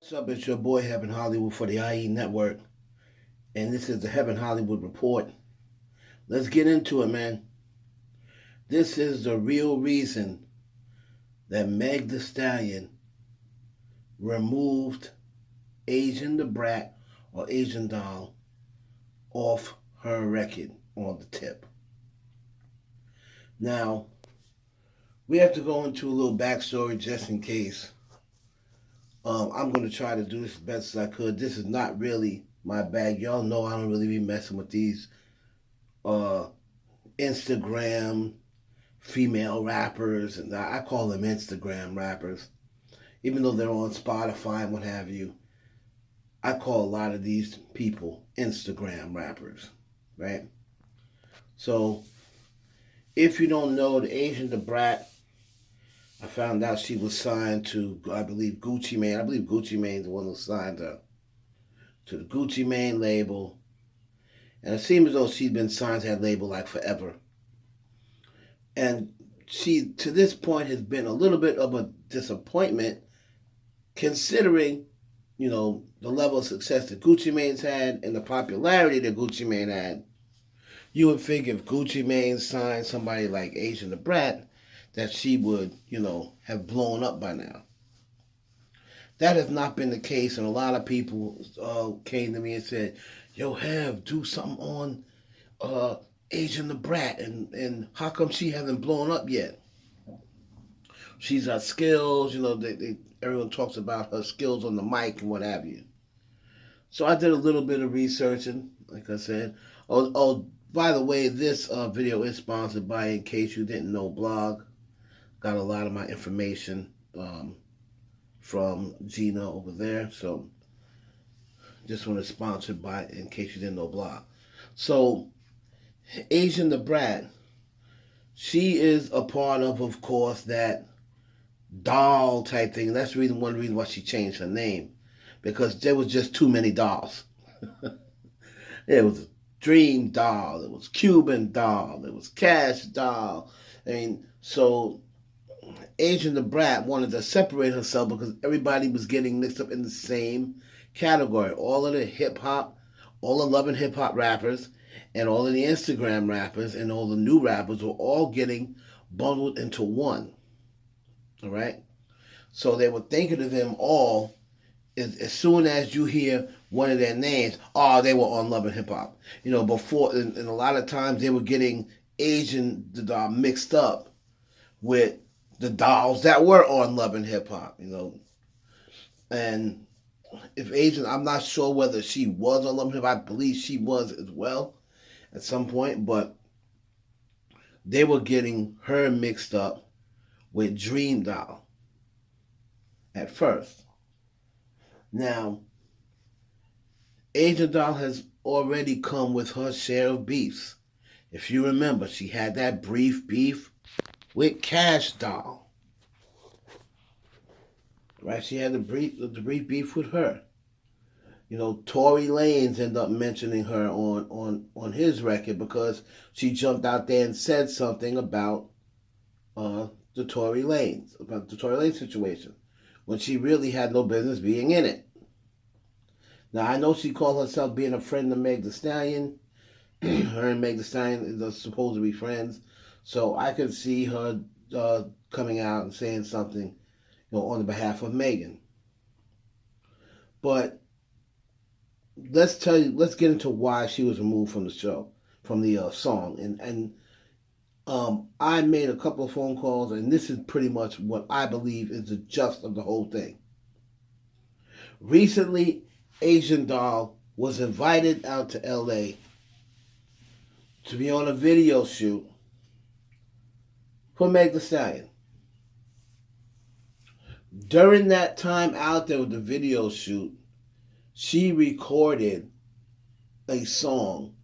What's up? It's your boy Heaven Hollywood for the IE Network, and this is the Heaven Hollywood Report. Let's get into it, man. This is the real reason that Meg Thee Stallion removed Asian the Brat or Asian Doll off her record on the tip. Now, we have to go into a little backstory just in case. I'm going to try to do this as best as I could. This is not really my bag. Y'all know I don't really be messing with these Instagram female rappers, and I call them Instagram rappers. Even though they're on Spotify and what have you, I call a lot of these people Instagram rappers, right? So, if you don't know, the Asian the Brat, I found out she was signed to, I believe, Gucci Mane. I believe Gucci Mane's the one who signed her to the Gucci Mane label. And it seems as though she's been signed to that label like forever. And she, to this point, has been a little bit of a disappointment considering, the level of success that Gucci Mane's had and the popularity that Gucci Mane had. You would figure if Gucci Mane signed somebody like Asian the Brat, that she would, have blown up by now. That has not been the case, and a lot of people came to me and said, "Yo, do something on Asian the Brat, and how come she hasn't blown up yet? She's got skills, everyone talks about her skills on the mic and what have you." So I did a little bit of researching, like I said. Oh, by the way, this video is sponsored by, in case you didn't know, blog. Got a lot of my information from Gina over there. So this one is sponsored by, in case you didn't know, blog. So Asian the Brat, she is a part of course, that doll type thing. That's one reason why she changed her name, because there was just too many dolls. It was Dream Doll, it was Cuban Doll, it was Cash Doll. So Asian the Brat wanted to separate herself because everybody was getting mixed up in the same category. All of the hip-hop, all the Love and Hip-Hop rappers, and all of the Instagram rappers, and all the new rappers were all getting bundled into one. All right? So they were thinking of them all as soon as you hear one of their names, they were on Love and Hip-Hop. Before, and a lot of times they were getting Asian the Doll mixed up with the dolls that were on Love and Hip Hop, And if Asian, I'm not sure whether she was on Love and Hip Hop. I believe she was as well at some point, but they were getting her mixed up with Dream Doll at first. Now, Asian Doll has already come with her share of beefs. If you remember, she had that brief beef with Cash Doll. Right? She had the brief beef with her. Tory Lanez ended up mentioning her on his record because she jumped out there and said something about the Tory Lanez situation, when she really had no business being in it. Now, I know she called herself being a friend of Meg Thee Stallion. Her and Meg Thee Stallion are supposed to be friends. So I could see her coming out and saying something, on the behalf of Megan. But let's get into why she was removed from the show, from the song. And I made a couple of phone calls, and this is pretty much what I believe is the gist of the whole thing. Recently, Asian Doll was invited out to LA to be on a video shoot for Meg Thee Stallion. During that time out there with the video shoot, she recorded a song.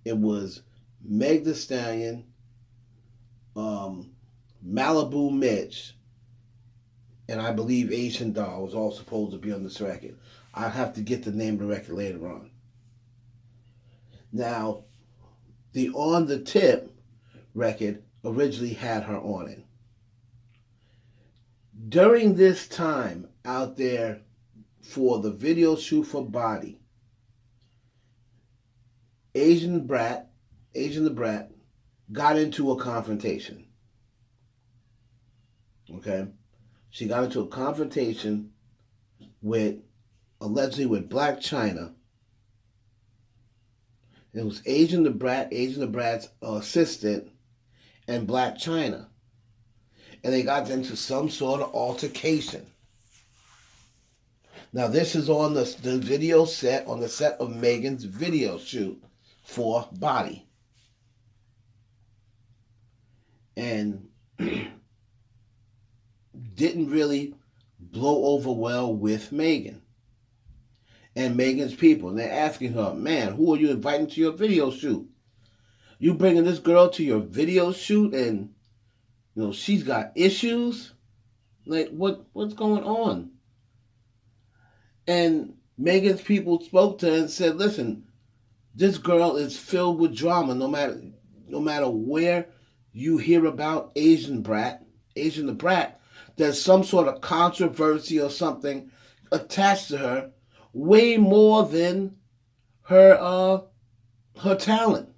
It was Meg Thee Stallion, Malibu Mitch, and I believe Asian Doll was all supposed to be on this record. I'll have to get the name of the record later on. Now, the On the Tip record originally had her on it. During this time out there for the video shoot for Body, Asian the Brat, got into a confrontation. Okay? She got into a confrontation with, allegedly with Black China. It was Asian the Brat's assistant, and Black China. And they got into some sort of altercation. Now, this is on the video set, on the set of Megan's video shoot for Body. And didn't really blow over well with Megan and Megan's people. And they're asking her, man, who are you inviting to your video shoot? You bringing this girl to your video shoot and, she's got issues? Like, what's going on? And Megan's people spoke to her and said, listen, this girl is filled with drama. No matter where you hear about Asian the Brat, there's some sort of controversy or something attached to her, way more than her talent.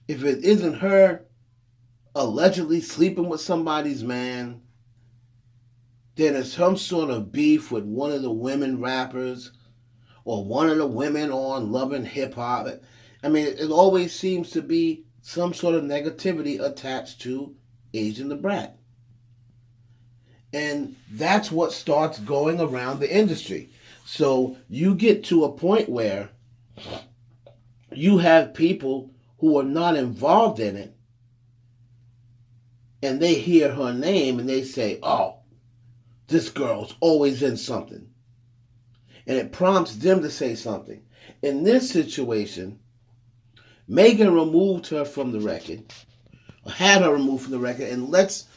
If it isn't her allegedly sleeping with somebody's man, then there's some sort of beef with one of the women rappers or one of the women on Love and Hip Hop. I mean, it always seems to be some sort of negativity attached to Asian the Brat. And that's what starts going around the industry. So you get to a point where you have people who are not involved in it, and they hear her name and they say, oh, this girl's always in something. And it prompts them to say something. In this situation, Megan removed her from the record, or had her removed from the record, and let's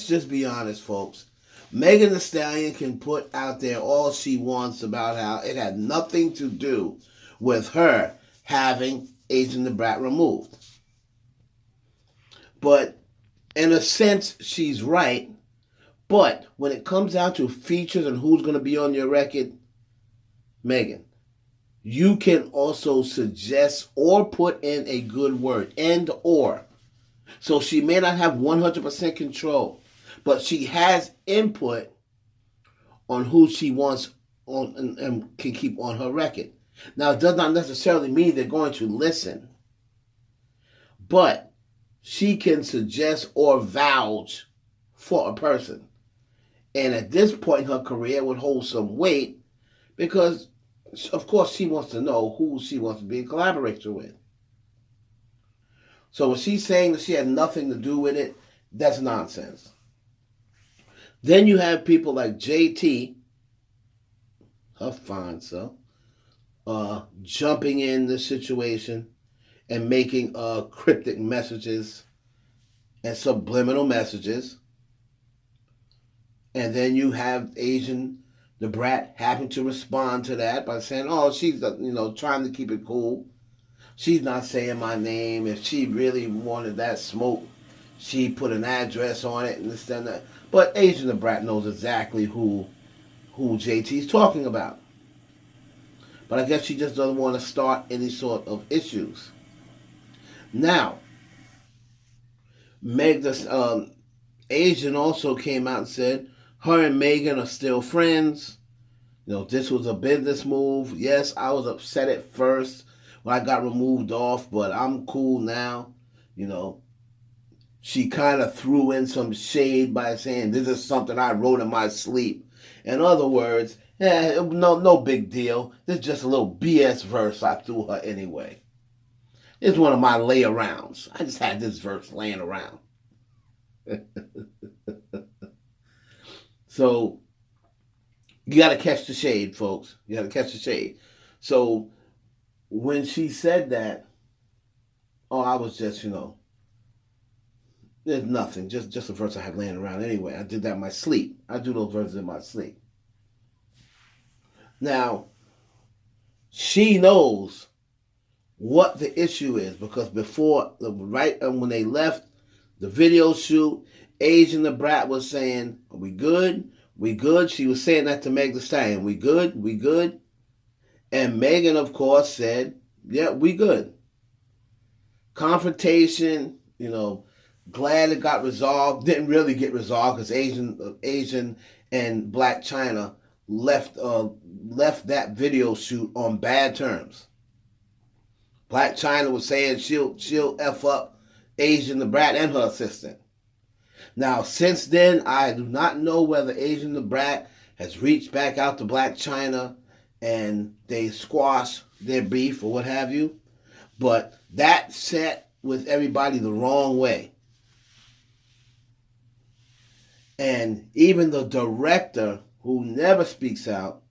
just be honest, folks. Meg Thee Stallion can put out there all she wants about how it had nothing to do with her having Asian the Brat removed. But in a sense, she's right. But when it comes down to features and who's going to be on your record, Megan, you can also suggest or put in a good word, and or. So she may not have 100% control, but she has input on who she wants on and can keep on her record. Now, it does not necessarily mean they're going to listen, but she can suggest or vouch for a person. And at this point in her career, it would hold some weight because, of course, she wants to know who she wants to be a collaborator with. So when she's saying that she had nothing to do with it, that's nonsense. Then you have people like JT, her fine self, jumping in the situation and making cryptic messages and subliminal messages. And then you have Asian the Brat having to respond to that by saying, oh, she's trying to keep it cool. She's not saying my name. If she really wanted that smoke, she put an address on it and this and that. But Asian the Brat knows exactly who JT's talking about. But I guess she just doesn't want to start any sort of issues. Now, Asian also came out and said her and Megan are still friends. This was a business move. Yes, I was upset at first when I got removed off, but I'm cool now. She kind of threw in some shade by saying this is something I wrote in my sleep. In other words, no big deal. This is just a little BS verse I threw her anyway. It's one of my lay-arounds. I just had this verse laying around. So, you got to catch the shade, folks. You got to catch the shade. So, when she said that, I was just, there's nothing. Just a verse I had laying around anyway. I did that in my sleep. I do those verses in my sleep. Now, she knows what the issue is because when they left the video shoot, Asian the Brat was saying, We good? We good? She was saying that to Meg Thee Stallion. We good? We good? And Megan, of course, said, yeah, we good. Confrontation, glad it got resolved. Didn't really get resolved because Asian and Black China left that video shoot on bad terms. Black China was saying she'll F up Asian the Bratt and her assistant. Now, since then, I do not know whether Asian the Bratt has reached back out to Black China and they squash their beef or what have you. But that set with everybody the wrong way. And even the director, who never speaks out,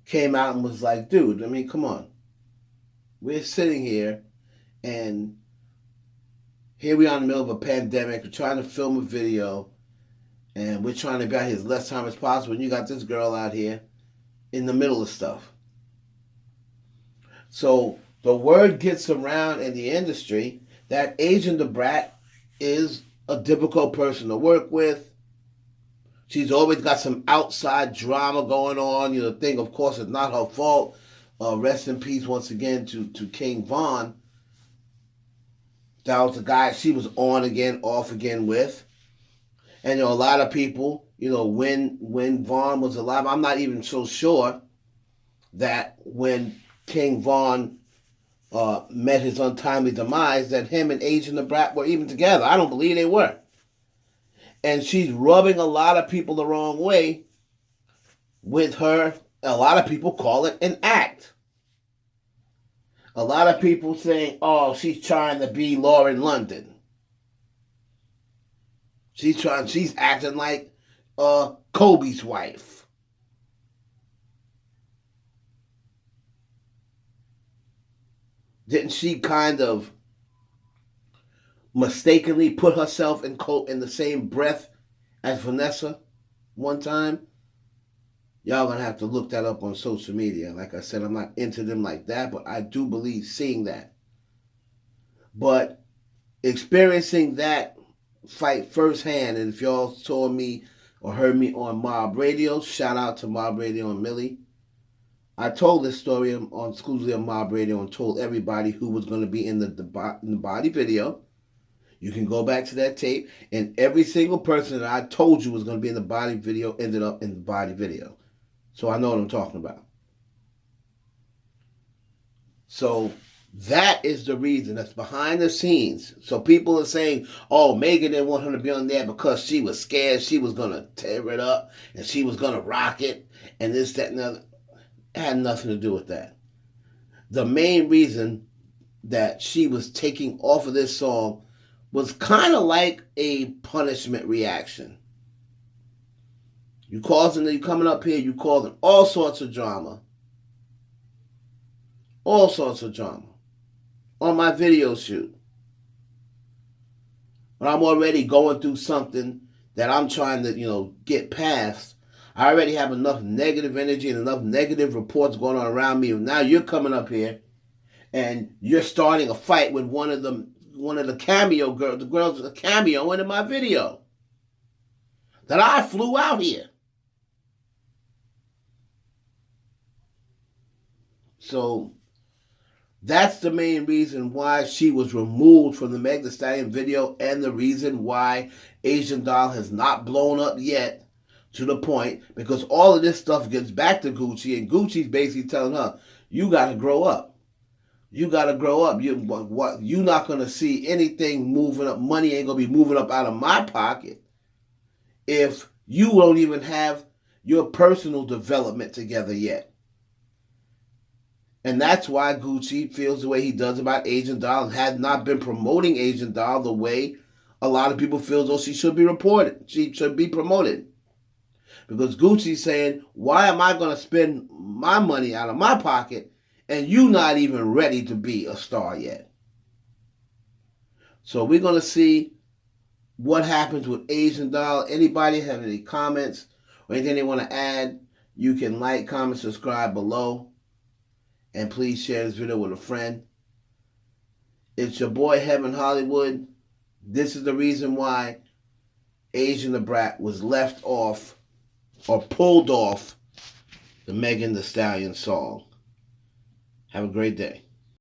came out and was like, dude, I mean, come on. We're sitting here, and here we are in the middle of a pandemic. We're trying to film a video, and we're trying to be out here as less time as possible. And you got this girl out here in the middle of stuff. So the word gets around in the industry that Asian the Bratt is a difficult person to work with. She's always got some outside drama going on. The thing, of course, is not her fault. Rest in peace once again to King Von. That was the guy she was on again, off again with. And a lot of people, when Von was alive, I'm not even so sure that when King Von met his untimely demise, that him and Asian the Bratt were even together. I don't believe they were. And she's rubbing a lot of people the wrong way with her. A lot of people call it an act. A lot of people saying, oh, she's trying to be Lauren London. She's acting like Kobe's wife. Didn't she kind of mistakenly put herself in the same breath as Vanessa one time? Y'all gonna have to look that up on social media. Like I said, I'm not into them like that, but I do believe seeing that. But experiencing that fight firsthand, and if y'all saw me or heard me on Mob Radio, shout out to Mob Radio and Millie. I told this story on exclusively on Mob Radio and told everybody who was going to be in the body video. You can go back to that tape, and every single person that I told you was going to be in the body video ended up in the body video. So I know what I'm talking about. So that is the reason. That's behind the scenes. So people are saying, oh, Megan didn't want her to be on there because she was scared she was going to tear it up and she was going to rock it and this, that, and the other. It had nothing to do with that. The main reason that she was taking off of this song was kind of like a punishment reaction. You coming up here, you causing all sorts of drama. All sorts of drama. On my video shoot. When I'm already going through something that I'm trying to, get past, I already have enough negative energy and enough negative reports going on around me. Now you're coming up here and you're starting a fight with one of the cameo girls, the girls that cameo into my video. That I flew out here. So that's the main reason why she was removed from the Meg Thee Stallion video, and the reason why Asian Doll has not blown up yet to the point, because all of this stuff gets back to Gucci, and Gucci's basically telling her, you got to grow up. You got to grow up. You're not going to see anything moving up. Money ain't going to be moving up out of my pocket if you won't even have your personal development together yet. And that's why Gucci feels the way he does about Asian Doll, and had not been promoting Asian Doll the way a lot of people feel as though she should be promoted. Because Gucci's saying, why am I going to spend my money out of my pocket and you not even ready to be a star yet? So we're going to see what happens with Asian Doll. Anybody have any comments or anything they want to add, you can like, comment, subscribe below. And please share this video with a friend. It's your boy, Heaven Hollywood. This is the reason why Asian the Brat was left off or pulled off the Megan Thee Stallion song. Have a great day.